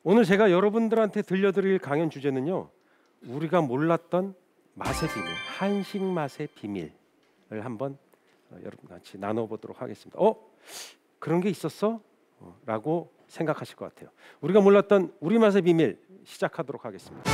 오늘 제가 여러분들한테 들려드릴 강연 주제는요, 우리가 몰랐던 맛의 비밀, 한식 맛의 비밀을 한번 여러분 같이 나눠보도록 하겠습니다. 그런 게 있었어? 라고 생각하실 것 같아요. 우리가 몰랐던 우리 맛의 비밀 시작하도록 하겠습니다.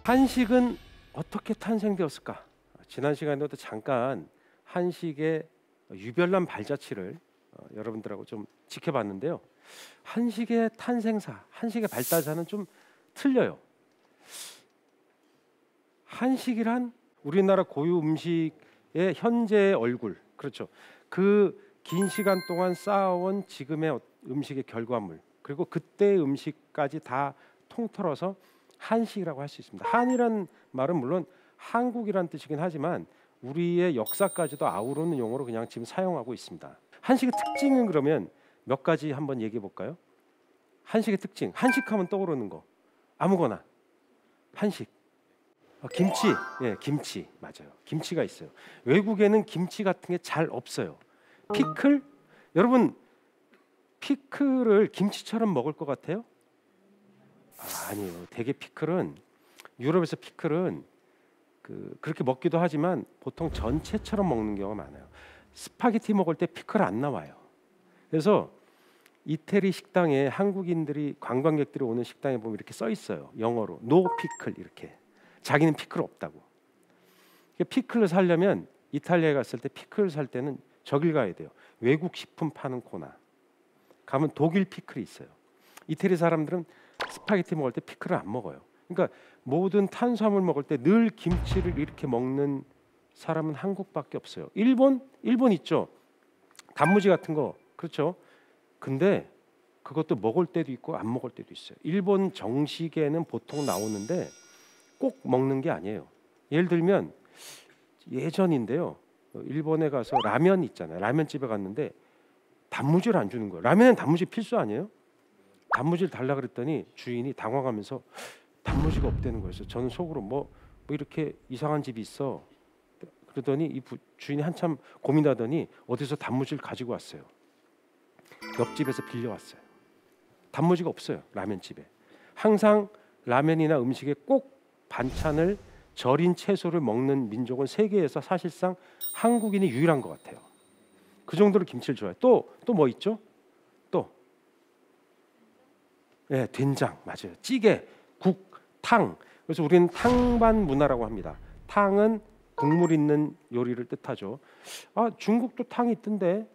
한식은 어떻게 탄생되었을까? 지난 시간에도 잠깐 한식의 유별난 발자취를 여러분들하고 좀 지켜봤는데요. 한식의 탄생사, 한식의 발달사는 좀 틀려요. 한식이란 우리나라 고유 음식의 현재의 얼굴, 그렇죠. 그 긴 시간 동안 쌓아온 지금의 음식의 결과물, 그리고 그때의 음식까지 다 통틀어서 한식이라고 할 수 있습니다. 한이란 말은 물론 한국이란 뜻이긴 하지만 우리의 역사까지도 아우르는 용어로 그냥 지금 사용하고 있습니다. 한식의 특징은 그러면 몇 가지 한번 얘기해 볼까요? 한식의 특징, 한식하면 떠오르는 거 아무거나. 한식, 김치, 김치 맞아요. 김치가 있어요. 외국에는 김치 같은 게 잘 없어요. 피클, 여러분 피클을 김치처럼 먹을 것 같아요? 아니에요. 대개 피클은, 유럽에서 피클은 그렇게 먹기도 하지만 보통 전체처럼 먹는 경우가 많아요. 스파게티 먹을 때 피클 안 나와요. 그래서 이태리 식당에 한국인들이, 관광객들이 오는 식당에 보면 이렇게 써 있어요. 영어로 노 피클, 이렇게. 자기는 피클 없다고. 피클을 사려면 이탈리아에 갔을 때 피클을 살 때는 저길 가야 돼요. 외국 식품 파는 코나 가면 독일 피클이 있어요. 이태리 사람들은 스파게티 먹을 때 피클을 안 먹어요. 그러니까 모든 탄수화물 먹을 때 늘 김치를 이렇게 먹는 사람은 한국밖에 없어요. 일본 있죠. 단무지 같은 거, 그렇죠. 근데 그것도 먹을 때도 있고 안 먹을 때도 있어요. 일본 정식에는 보통 나오는데 꼭 먹는 게 아니에요. 예를 들면 예전인데요. 일본에 가서 라면 있잖아요. 라면집에 갔는데 단무지를 안 주는 거예요. 라면은 단무지 필수 아니에요? 단무지를 달라 그랬더니 주인이 당황하면서 단무지가 없다는 거였어요. 저는 속으로 뭐 이렇게 이상한 집이 있어. 그러더니 이 주인이 한참 고민하더니 어디서 단무지를 가지고 왔어요. 옆집에서 빌려왔어요. 단무지가 없어요. 라면집에. 항상 라면이나 음식에 꼭 반찬을, 절인 채소를 먹는 민족은 세계에서 사실상 한국인이 유일한 것 같아요. 그 정도로 김치를 좋아해요. 또 뭐 있죠? 된장, 맞아요. 찌개, 국, 탕. 그래서 우리는 탕반 문화라고 합니다. 탕은 국물 있는 요리를 뜻하죠. 중국도 탕이 있던데,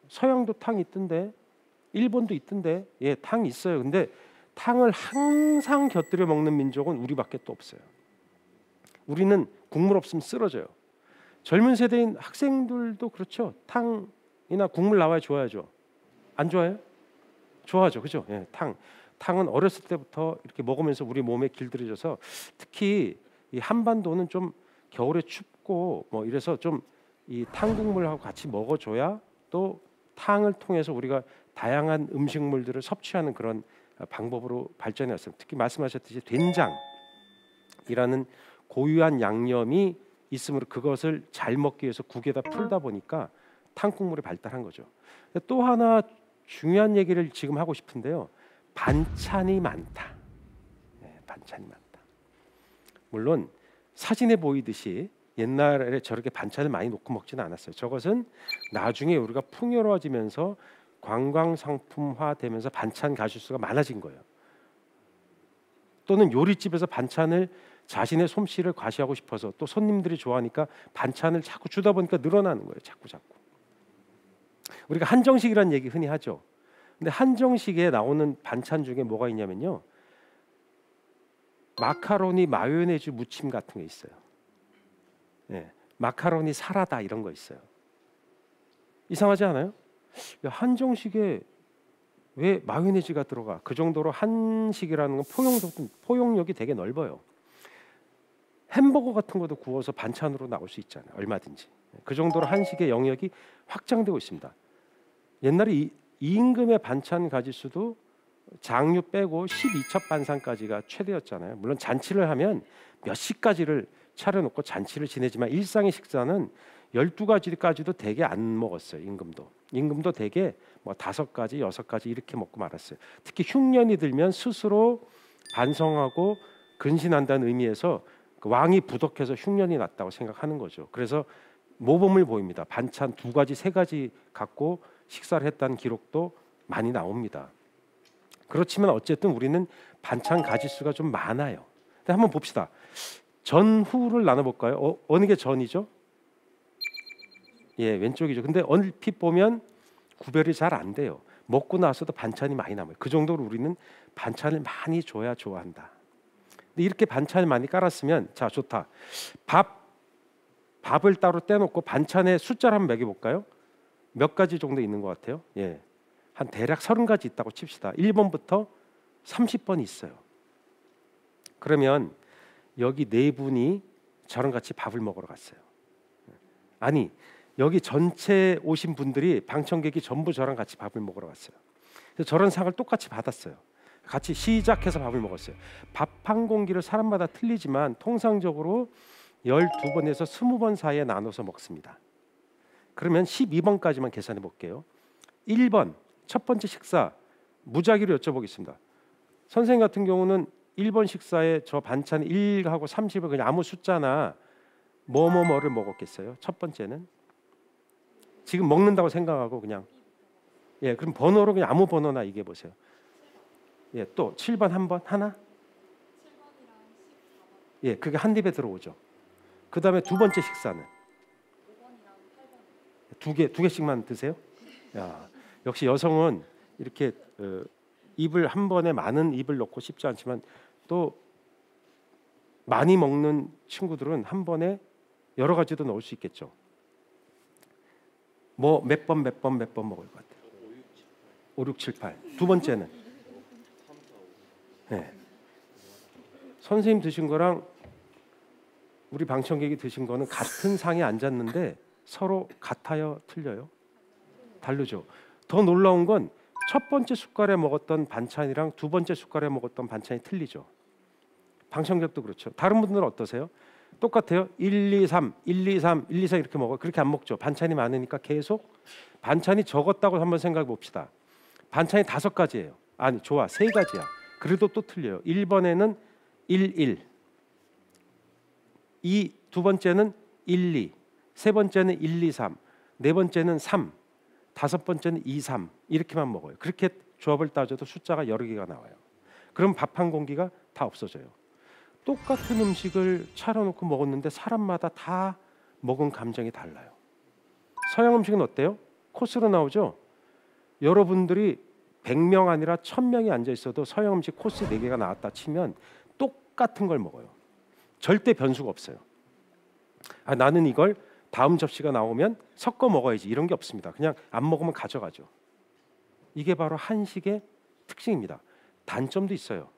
서양도 탕이 있던데, 일본도 있던데, 탕 있어요. 근데 탕을 항상 곁들여 먹는 민족은 우리밖에 또 없어요. 우리는 국물 없으면 쓰러져요. 젊은 세대인 학생들도 그렇죠. 탕이나 국물 나와야 좋아하죠. 안 좋아해요? 좋아하죠, 그죠? 탕은 어렸을 때부터 이렇게 먹으면서 우리 몸에 길들여져서, 특히 이 한반도는 좀 겨울에 춥고 뭐 이래서 좀 이 탕국물하고 같이 먹어줘야 또 탕을 통해서 우리가 다양한 음식물들을 섭취하는 그런 방법으로 발전해 왔습니다. 특히 말씀하셨듯이 된장이라는 고유한 양념이 있으므로 그것을 잘 먹기 위해서 국에다 풀다 보니까 탕국물이 발달한 거죠. 또 하나 중요한 얘기를 지금 하고 싶은데요. 반찬이 많다. 반찬이 많다. 물론 사진에 보이듯이 옛날에 저렇게 반찬을 많이 놓고 먹지는 않았어요. 저것은 나중에 우리가 풍요로워지면서 관광 상품화 되면서 반찬 가짓수가 많아진 거예요. 또는 요리집에서 반찬을 자신의 솜씨를 과시하고 싶어서, 또 손님들이 좋아하니까 반찬을 자꾸 주다 보니까 늘어나는 거예요. 자꾸. 우리가 한정식이라는 얘기 흔히 하죠. 근데 한정식에 나오는 반찬 중에 뭐가 있냐면요, 마카로니 마요네즈 무침 같은 게 있어요. 마카로니 사라다 이런 거 있어요. 이상하지 않아요? 한정식에 왜 마요네즈가 들어가? 그 정도로 한식이라는 건 포용력이 되게 넓어요. 햄버거 같은 것도 구워서 반찬으로 나올 수 있잖아요. 얼마든지. 그 정도로 한식의 영역이 확장되고 있습니다. 옛날에 이 임금의 반찬 가짓수도 장류 빼고 12첩 반상까지가 최대였잖아요. 물론 잔치를 하면 몇 시까지를 차려놓고 잔치를 지내지만 일상의 식사는 12가지까지도 되게 안 먹었어요. 임금도 되게 뭐 5가지, 6가지 이렇게 먹고 말았어요. 특히 흉년이 들면 스스로 반성하고 근신한다는 의미에서 그 왕이 부덕해서 흉년이 났다고 생각하는 거죠. 그래서 모범을 보입니다. 반찬 2가지, 3가지 갖고 식사를 했다는 기록도 많이 나옵니다. 그렇지만 어쨌든 우리는 반찬 가지수가 좀 많아요. 근데 한번 봅시다. 전후를 나눠볼까요? 어느 게 전이죠? 예, 왼쪽이죠. 근데 얼핏 보면 구별이 잘 안 돼요. 먹고 나서도 반찬이 많이 남아요. 그 정도로 우리는 반찬을 많이 줘야 좋아한다. 근데 이렇게 반찬을 많이 깔았으면 자, 좋다. 밥을 따로 떼놓고 반찬의 숫자를 한번 매겨볼까요? 몇 가지 정도 있는 것 같아요? 예, 한 대략 30가지 있다고 칩시다. 1번부터 30번이 있어요. 그러면 여기 4분이 저랑 같이 밥을 먹으러 갔어요. 아니, 여기 전체 오신 분들이 방청객이 전부 저랑 같이 밥을 먹으러 갔어요. 그래서 저런 상을 똑같이 받았어요. 같이 시작해서 밥을 먹었어요. 밥 한 공기를 사람마다 틀리지만 통상적으로 12번에서 20번 사이에 나눠서 먹습니다. 그러면 12번까지만 계산해 볼게요. 1번 첫 번째 식사 무작위로 여쭤보겠습니다. 선생님 같은 경우는 1번 식사에 저 반찬 1하고 30을 그냥 아무 숫자나 뭐뭐뭐를 먹었겠어요? 첫 번째는 지금 먹는다고 생각하고 그냥 예, 그럼 번호로 그냥 아무 번호나 얘기해 보세요. 예, 또 7번 한 번 하나? 예, 그게 한 입에 들어오죠. 그 다음에 두 번째 식사는 2개씩만 드세요? 야, 역시 여성은 이렇게 입을 한 번에 많은 입을 넣고 싶지 않지만 또 많이 먹는 친구들은 한 번에 여러 가지도 넣을 수 있겠죠. 뭐 몇 번 먹을 것 같아요? 5, 6, 7, 8. 두 번째는 네. 선생님 드신 거랑 우리 방청객이 드신 거는 같은 상에 앉았는데 서로 같아요? 틀려요? 다르죠. 더 놀라운 건 첫 번째 숟갈에 먹었던 반찬이랑 두 번째 숟갈에 먹었던 반찬이 틀리죠. 방청객도 그렇죠. 다른 분들은 어떠세요? 똑같아요. 1, 2, 3, 1, 2, 3, 1, 2, 3 이렇게 먹어요. 그렇게 안 먹죠. 반찬이 많으니까 계속 반찬이 적었다고 한번 생각해 봅시다. 반찬이 5가지예요. 아니, 좋아. 3가지야. 그래도 또 틀려요. 1번에는 1, 1. 두 번째는 1, 2. 세 번째는 1, 2, 3. 네 번째는 3. 5번째는 2, 3. 이렇게만 먹어요. 그렇게 조합을 따져도 숫자가 여러 개가 나와요. 그럼 밥 한 공기가 다 없어져요. 똑같은 음식을 차려놓고 먹었는데 사람마다 다 먹은 감정이 달라요. 서양 음식은 어때요? 코스로 나오죠? 여러분들이 100명 아니라 1000명이 앉아 있어도 서양 음식 코스 4개가 나왔다 치면 똑같은 걸 먹어요. 절대 변수가 없어요. 아, 나는 이걸 다음 접시가 나오면 섞어 먹어야지 이런 게 없습니다. 그냥 안 먹으면 가져가죠. 이게 바로 한식의 특징입니다. 단점도 있어요.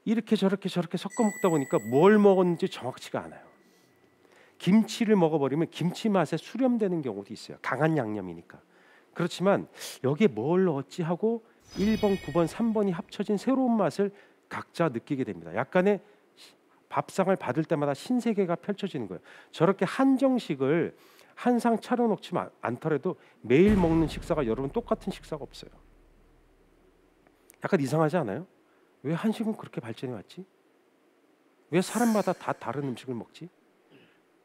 이렇게 저렇게 섞어 먹다 보니까 뭘 먹었는지 정확치가 않아요. 김치를 먹어버리면 김치 맛에 수렴되는 경우도 있어요. 강한 양념이니까. 그렇지만 여기에 뭘 넣었지 하고 1번, 9번, 3번이 합쳐진 새로운 맛을 각자 느끼게 됩니다. 약간의 밥상을 받을 때마다 신세계가 펼쳐지는 거예요. 저렇게 한정식을 한 상 차려놓지 않더라도 매일 먹는 식사가 여러분 똑같은 식사가 없어요. 약간 이상하지 않아요? 왜 한식은 그렇게 발전해 왔지? 왜 사람마다 다 다른 음식을 먹지?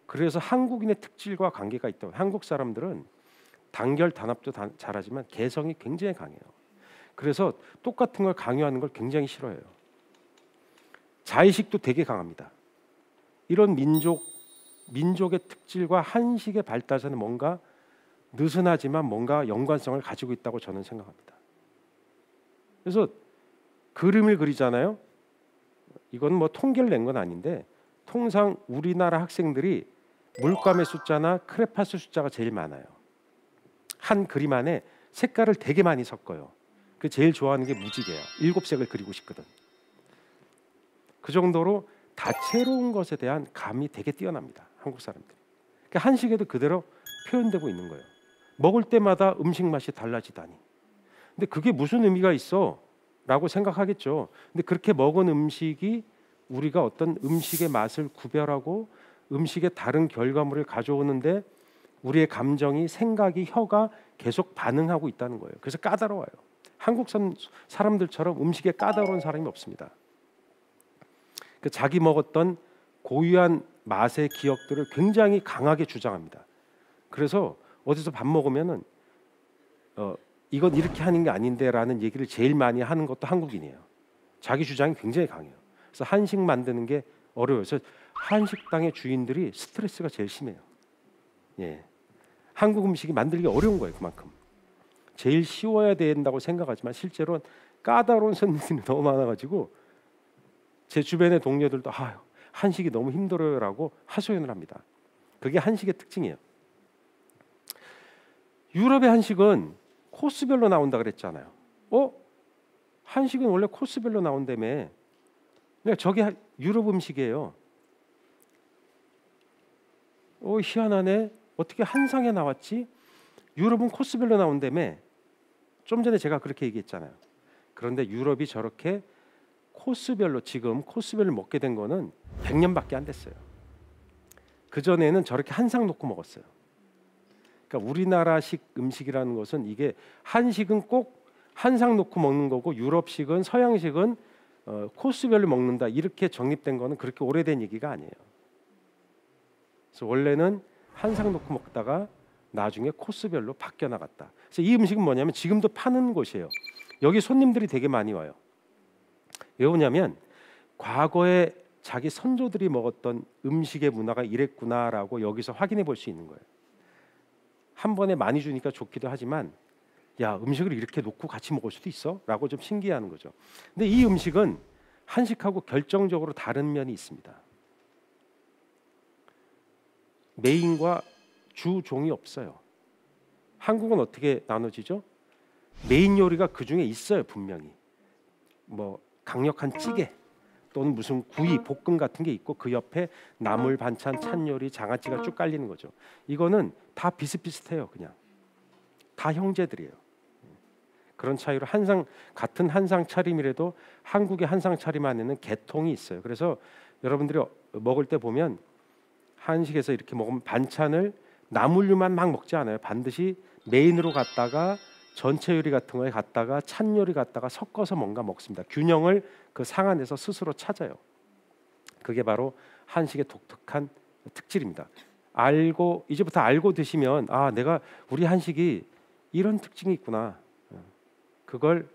그래서 한국인의 특질과 관계가 있다고. 한국 사람들은 단결 단합도 잘하지만 개성이 굉장히 강해요. 그래서 똑같은 걸 강요하는 걸 굉장히 싫어해요. 자의식도 되게 강합니다. 이런 민족의 특질과 한식의 발달에는 뭔가 느슨하지만 뭔가 연관성을 가지고 있다고 저는 생각합니다. 그래서 그림을 그리잖아요. 이건 뭐 통계를 낸 건 아닌데 통상 우리나라 학생들이 물감의 숫자나 크레파스 숫자가 제일 많아요. 한 그림 안에 색깔을 되게 많이 섞어요. 그 제일 좋아하는 게 무지개야. 7색을 그리고 싶거든. 그 정도로 다채로운 것에 대한 감이 되게 뛰어납니다. 한국 사람들이. 그러니까 한식에도 그대로 표현되고 있는 거예요. 먹을 때마다 음식 맛이 달라지다니. 근데 그게 무슨 의미가 있어? 라고 생각하겠죠. 근데 그렇게 먹은 음식이 우리가 어떤 음식의 맛을 구별하고 음식의 다른 결과물을 가져오는데 우리의 감정이, 생각이, 혀가 계속 반응하고 있다는 거예요. 그래서 까다로워요. 한국 사람들처럼 음식에 까다로운 사람이 없습니다. 그 자기 먹었던 고유한 맛의 기억들을 굉장히 강하게 주장합니다. 그래서 어디서 밥 먹으면은 이건 이렇게 하는 게 아닌데라는 얘기를 제일 많이 하는 것도 한국인이에요. 자기 주장이 굉장히 강해요. 그래서 한식 만드는 게 어려워요. 그래서 한식당의 주인들이 스트레스가 제일 심해요. 예, 한국 음식이 만들기 어려운 거예요. 그만큼 제일 쉬워야 된다고 생각하지만 실제로는 까다로운 손님들이 너무 많아가지고 제 주변의 동료들도 한식이 너무 힘들어요라고 하소연을 합니다. 그게 한식의 특징이에요. 유럽의 한식은 코스별로 나온다 그랬잖아요. 한식은 원래 코스별로 나온다며. 그러니까 저게 유럽 음식이에요. 희한하네. 어떻게 한 상에 나왔지? 유럽은 코스별로 나온다며. 좀 전에 제가 그렇게 얘기했잖아요. 그런데 유럽이 저렇게 코스별로, 지금 코스별로 먹게 된 거는 100년밖에 안 됐어요. 그전에는 저렇게 한 상 놓고 먹었어요. 그러니까 우리나라식 음식이라는 것은, 이게 한식은 꼭 한 상 놓고 먹는 거고 유럽식은, 서양식은 코스별로 먹는다, 이렇게 정립된 거는 그렇게 오래된 얘기가 아니에요. 그래서 원래는 한 상 놓고 먹다가 나중에 코스별로 바뀌어 나갔다. 그래서 이 음식은 뭐냐면 지금도 파는 곳이에요. 여기 손님들이 되게 많이 와요. 왜 오냐면 과거에 자기 선조들이 먹었던 음식의 문화가 이랬구나라고 여기서 확인해 볼 수 있는 거예요. 한 번에 많이 주니까 좋기도 하지만, 야, 음식을 이렇게 놓고 같이 먹을 수도 있어? 라고 좀 신기해하는 거죠. 근데 이 음식은 한식하고 결정적으로 다른 면이 있습니다. 메인과 주종이 없어요. 한국은 어떻게 나눠지죠? 메인 요리가 그 중에 있어요. 분명히 뭐 강력한 찌개 또는 무슨 구이, 볶음 같은 게 있고 그 옆에 나물 반찬, 찬요리, 장아찌가 쭉 깔리는 거죠. 이거는 다 비슷비슷해요. 그냥 다 형제들이에요. 그런 차이로 같은 한상 차림이라도 한국의 한상 차림 안에는 계통이 있어요. 그래서 여러분들이 먹을 때 보면 한식에서 이렇게 먹으면 반찬을 나물류만 막 먹지 않아요. 반드시 메인으로 갔다가 전체 요리 같은 거에 갔다가 찬 요리 갔다가 섞어서 뭔가 먹습니다. 균형을 그 상 안에서 스스로 찾아요. 그게 바로 한식의 독특한 특질입니다. 이제부터 알고 드시면, 내가 우리 한식이 이런 특징이 있구나. 그걸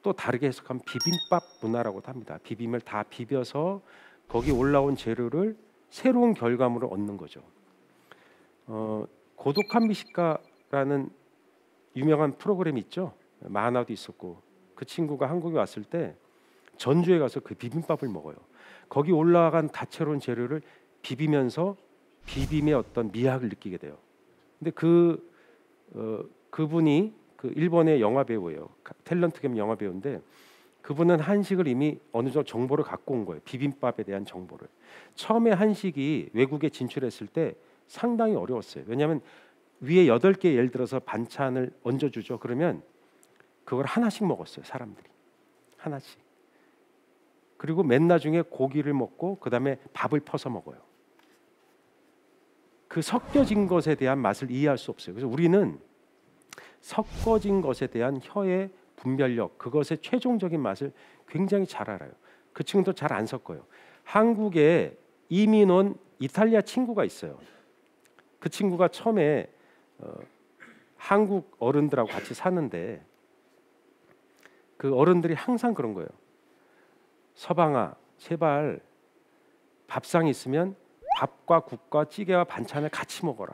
또 다르게 해석하면 비빔밥 문화라고도 합니다. 비빔을 다 비벼서 거기 올라온 재료를 새로운 결과물을 얻는 거죠. 고독한 미식가라는 유명한 프로그램이 있죠. 만화도 있었고, 그 친구가 한국에 왔을 때 전주에 가서 그 비빔밥을 먹어요. 거기 올라간 다채로운 재료를 비비면서 비빔의 어떤 미학을 느끼게 돼요. 근데 그분이 그 일본의 영화 배우예요. 탤런트 겸 영화 배우인데, 그분은 한식을 이미 어느 정도 정보를 갖고 온 거예요. 비빔밥에 대한 정보를. 처음에 한식이 외국에 진출했을 때 상당히 어려웠어요. 왜냐하면 위에 8개 예를 들어서 반찬을 얹어주죠. 그러면 그걸 하나씩 먹었어요. 사람들이 하나씩. 그리고 맨 나중에 고기를 먹고 그 다음에 밥을 퍼서 먹어요. 그 섞여진 것에 대한 맛을 이해할 수 없어요. 그래서 우리는 섞어진 것에 대한 혀의 분별력, 그것의 최종적인 맛을 굉장히 잘 알아요. 그 친구도 잘 안 섞어요. 한국에 이민 온 이탈리아 친구가 있어요. 그 친구가 처음에 한국 어른들하고 같이 사는데 그 어른들이 항상 그런 거예요. 서방아, 제발 밥상 있으면 밥과 국과 찌개와 반찬을 같이 먹어라.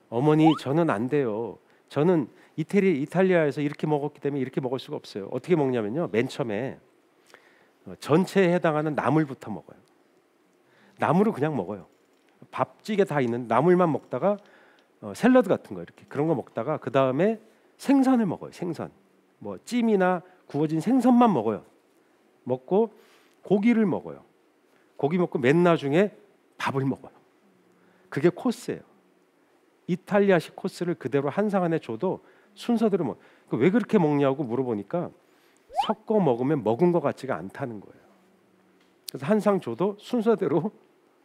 어머니, 저는 안 돼요. 저는 이탈리아에서 이렇게 먹었기 때문에 이렇게 먹을 수가 없어요. 어떻게 먹냐면요, 맨 처음에 전체에 해당하는 나물부터 먹어요. 나물을 그냥 먹어요. 밥찌개 다 있는 나물만 먹다가 샐러드 같은 거 이렇게 그런 거 먹다가 그 다음에 생선을 먹어요. 생선, 뭐 찜이나 구워진 생선만 먹어요. 먹고 고기를 먹어요. 고기 먹고 맨 나중에 밥을 먹어요. 그게 코스예요. 이탈리아식 코스를 그대로 한상 안에 줘도 순서대로 왜 그렇게 먹냐고 물어보니까 섞어 먹으면 먹은 것 같지가 않다는 거예요. 그래서 한 상 줘도 순서대로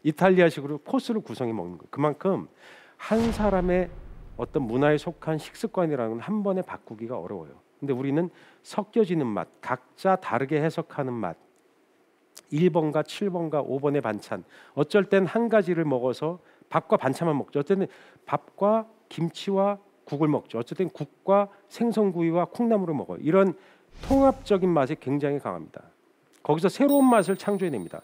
이탈리아식으로 코스를 구성해 먹는 거예요. 그만큼 한 사람의 어떤 문화에 속한 식습관이라는 건 한 번에 바꾸기가 어려워요. 근데 우리는 섞여지는 맛, 각자 다르게 해석하는 맛, 1번과 7번과 5번의 반찬, 어쩔 땐 한 가지를 먹어서 밥과 반찬만 먹죠. 어쩔 땐 밥과 김치와 국을 먹죠. 어쩔 땐 국과 생선구이와 콩나물을 먹어요. 이런 통합적인 맛이 굉장히 강합니다. 거기서 새로운 맛을 창조해냅니다.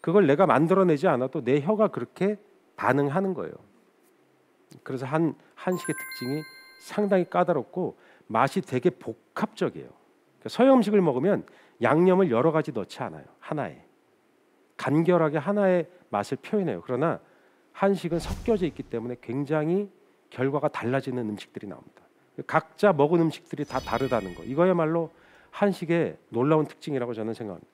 그걸 내가 만들어내지 않아도 내 혀가 그렇게 반응하는 거예요. 그래서 한식의 특징이 상당히 까다롭고 맛이 되게 복합적이에요. 그러니까 서양 음식을 먹으면 양념을 여러 가지 넣지 않아요. 하나에 간결하게 하나의 맛을 표현해요. 그러나 한식은 섞여져 있기 때문에 굉장히 결과가 달라지는 음식들이 나옵니다. 각자 먹은 음식들이 다 다르다는 거. 이거야말로 한식의 놀라운 특징이라고 저는 생각합니다.